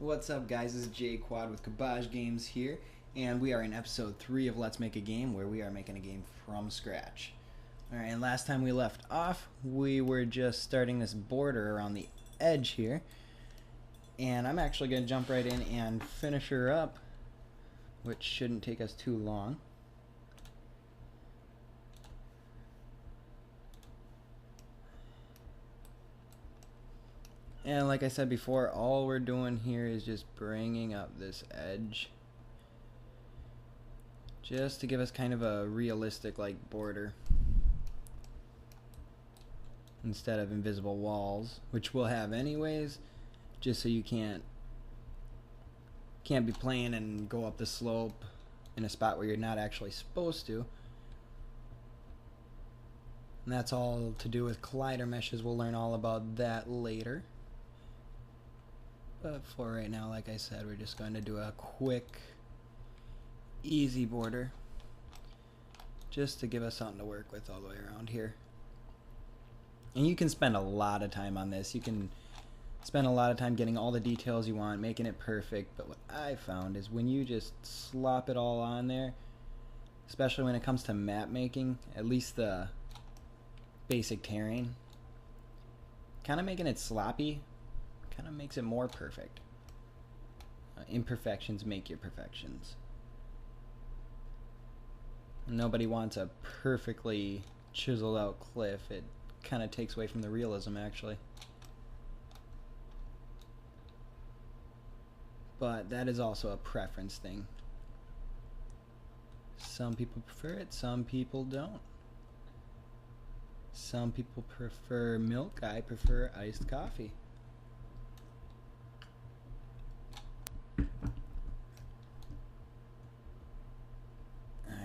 What's up, guys? This is Jay Quad with Kabaj Games here, and we are in episode 3 of Let's Make a Game, where we are making a game from scratch. Alright, and last time we left off, we were just starting this border around the edge here, and I'm actually going to jump right in and finish her up, which shouldn't take us too long. And like I said before, all we're doing here is just bringing up this edge just to give us kind of a realistic like border instead of invisible walls, which we'll have anyways, just so you can't be playing and go up the slope in a spot where you're not actually supposed to. And that's all to do with collider meshes. We'll learn all about that later. But for right now, like I said, we're just going to do a quick, easy border just to give us something to work with all the way around here. And you can spend a lot of time on this. You can spend a lot of time getting all the details you want, making it perfect. But what I found is when you just slop it all on there, especially when it comes to map making, at least the basic terrain, kind of making it sloppy kind of makes it more perfect. Imperfections make your perfections. Nobody wants a perfectly chiseled out cliff. It kind of takes away from the realism, actually. But that is also a preference thing. Some people prefer it, some people don't. Some people prefer milk, I prefer iced coffee.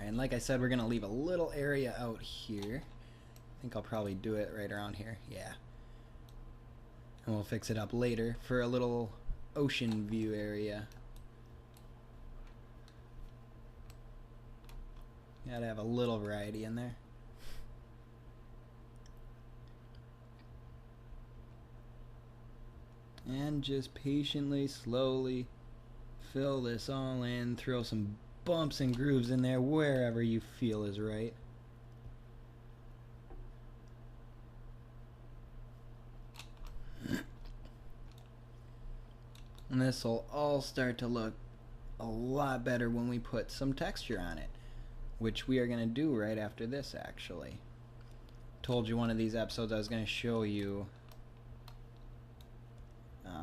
And like I said, we're going to leave a little area out here. I think I'll probably do it right around here. Yeah. And we'll fix it up later for a little ocean view area. Gotta have a little variety in there. And just patiently, slowly fill this all in. Throw some bumps and grooves in there wherever you feel is right. And this will all start to look a lot better when we put some texture on it, which we are going to do right after this, actually. Told you one of these episodes I was going to show you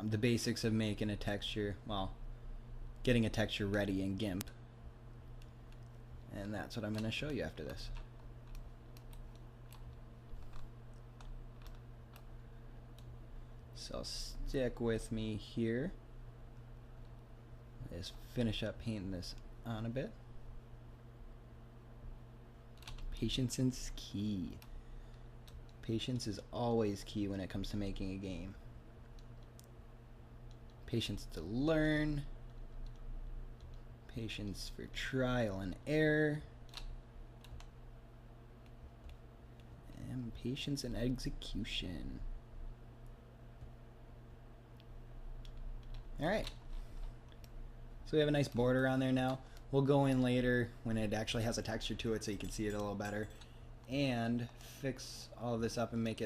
the basics of making a texture, well, getting a texture ready in GIMP. And that's what I'm going to show you after this. So stick with me here. Let's finish up painting this on a bit. Patience is key. Patience is always key when it comes to making a game. Patience to learn. Patience for trial and error. And patience in execution. Alright. So we have a nice border on there now. We'll go in later when it actually has a texture to it so you can see it a little better. And fix all of this up and make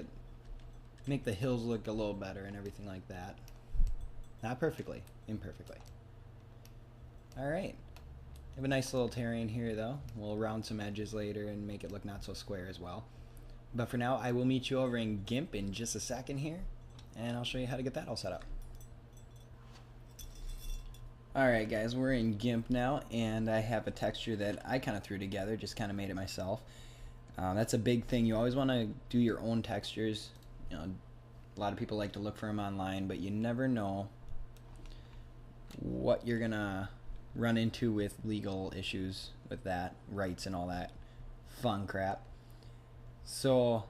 the hills look a little better and everything like that. Not perfectly, imperfectly. Alright, have a nice little terrain here though. We'll round some edges later and make it look not so square as well. But for now, I will meet you over in GIMP in just a second here, and I'll show you how to get that all set up. Alright guys, we're in GIMP now, and I have a texture that I kind of threw together, just kind of made it myself. That's a big thing. You always want to do your own textures. You know, a lot of people like to look for them online, but you never know what you're gonna run into with legal issues with that, rights and all that fun crap. So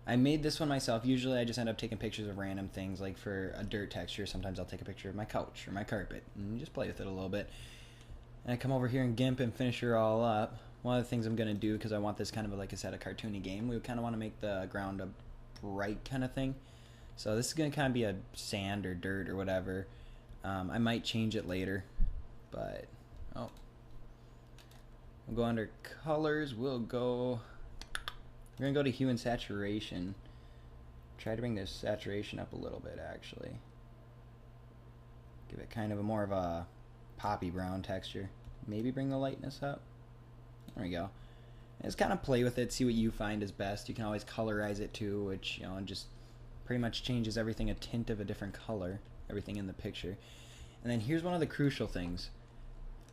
I made this one myself. Usually I just end up taking pictures of random things, like for a dirt texture sometimes I'll take a picture of my couch or my carpet and just play with it a little bit. And I come over here in GIMP and finish her all up. One of the things I'm going to do, because I want this kind of, like I said, a cartoony game, we kind of want to make the ground a bright kind of thing. So this is going to kind of be a sand or dirt or whatever. I might change it later, but we'll go under colors. We're gonna go to hue and saturation. Try to bring this saturation up a little bit, actually. Give it kind of more of a poppy brown texture. Maybe bring the lightness up. There we go. And just kind of play with it, see what you find is best. You can always colorize it too, which, you know, just pretty much changes everything a tint of a different color, everything in the picture. And then here's one of the crucial things,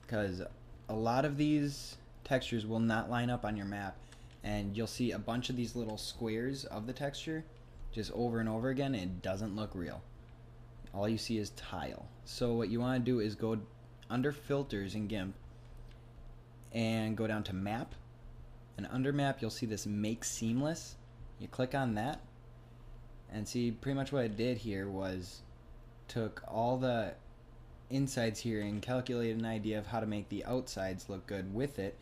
because a lot of these textures will not line up on your map, and you'll see a bunch of these little squares of the texture just over and over again, and it doesn't look real. All you see is tile. So what you want to do is go under filters in GIMP and go down to map, and under map you'll see this make seamless. You click on that and see pretty much what it did here was took all the insides here and calculated an idea of how to make the outsides look good with it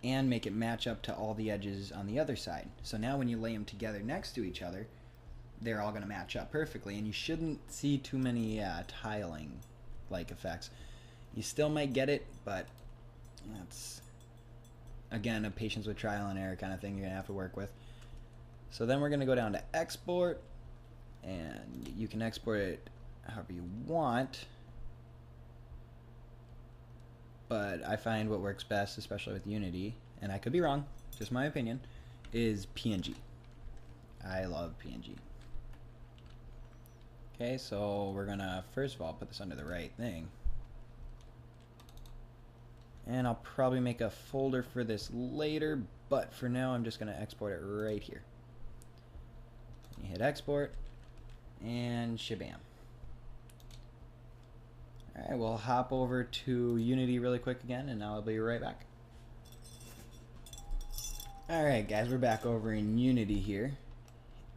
and make it match up to all the edges on the other side. So now when you lay them together next to each other, they're all going to match up perfectly, and you shouldn't see too many tiling like effects. You still might get it, but that's, again, a patience with trial and error kind of thing you're going to have to work with. So then we're going to go down to export, and you can export it however you want, but I find what works best, especially with Unity, and I could be wrong, just my opinion, is PNG. I love PNG. Okay, so we're gonna first of all put this under the right thing, and I'll probably make a folder for this later, but for now I'm just gonna export it right here. You hit export and shabam. Alright, we'll hop over to Unity really quick again, and I'll be right back. Alright guys, we're back over in Unity here.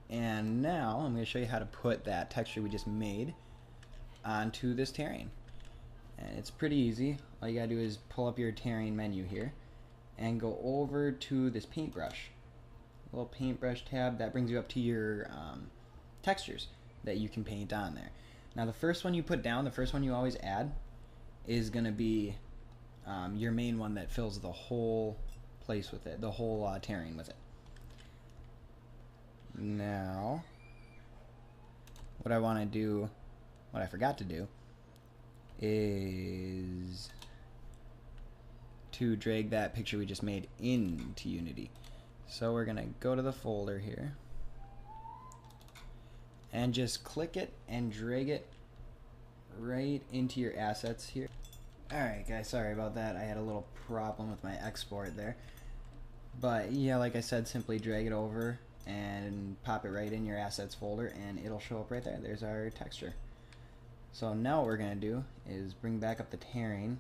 And now I'm going to show you how to put that texture we just made onto this terrain. And it's pretty easy. All you gotta do is pull up your terrain menu here and go over to this paintbrush. Little paintbrush tab that brings you up to your textures that you can paint on there. Now the first one you put down, the first one you always add, is going to be your main one that fills the whole place with it, the whole terrain with it. Now, what I want to do, what I forgot to do, is to drag that picture we just made into Unity. So we're going to go to the folder here and just click it and drag it right into your assets here. Alright guys, sorry about that. I had a little problem with my export there. But yeah, like I said, simply drag it over and pop it right in your assets folder and it'll show up right there. There's our texture. So now what we're going to do is bring back up the terrain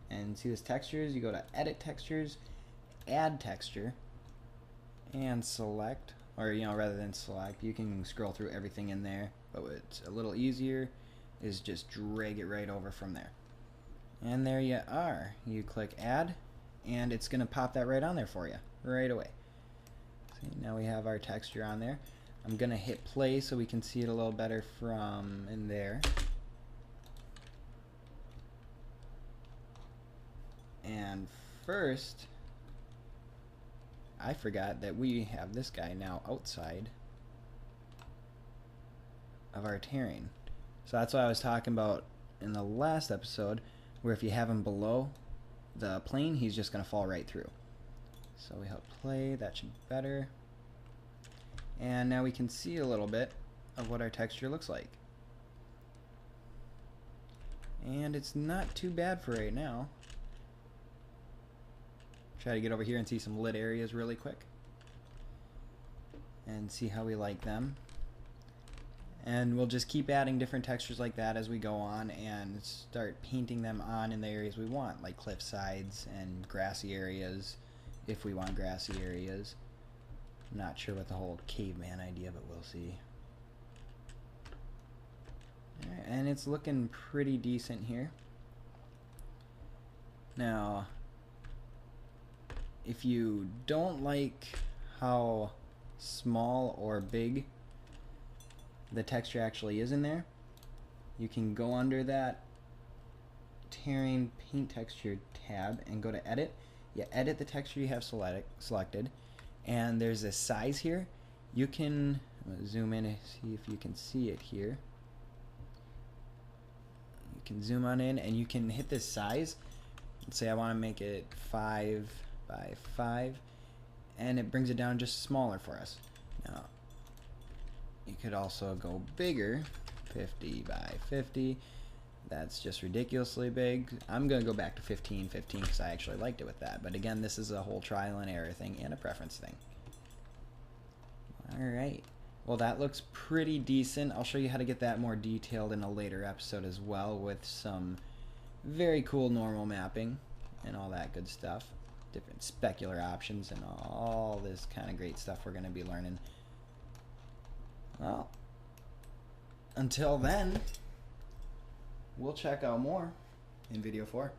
and see this textures. You go to edit textures, add texture, and select, or rather than select, you can scroll through everything in there, but what's a little easier is just drag it right over from there. And there you are. You click add and it's going to pop that right on there for you right away. Now we have our texture on there. I'm going to hit play so we can see it a little better from in there. And first, I forgot that we have this guy now outside of our terrain. So that's what I was talking about in the last episode, where if you have him below the plane, he's just going to fall right through. So we hit play, that should be better. And now we can see a little bit of what our texture looks like. And it's not too bad for right now. Try to get over here and see some lit areas really quick and see how we like them. And we'll just keep adding different textures like that as we go on and start painting them on in the areas we want, like cliff sides and grassy areas if we want grassy areas. I'm not sure what the whole caveman idea, but we'll see. Alright, and it's looking pretty decent here. Now, if you don't like how small or big the texture actually is in there, you can go under that terrain paint texture tab and go to edit. You edit the texture you have selected, and there's a size here. You can zoom in and see if you can see it here. You can zoom on in and you can hit this size. Let's say I want to make it 5 by 5, and it brings it down just smaller for us. Now you could also go bigger, 50 by 50. That's just ridiculously big. I'm gonna go back to 15 because I actually liked it with that, but again, this is a whole trial and error thing and a preference thing. Alright, well, that looks pretty decent. I'll show you how to get that more detailed in a later episode as well, with some very cool normal mapping and all that good stuff, different specular options and all this kind of great stuff we're going to be learning. Well, until then, we'll check out more in video 4.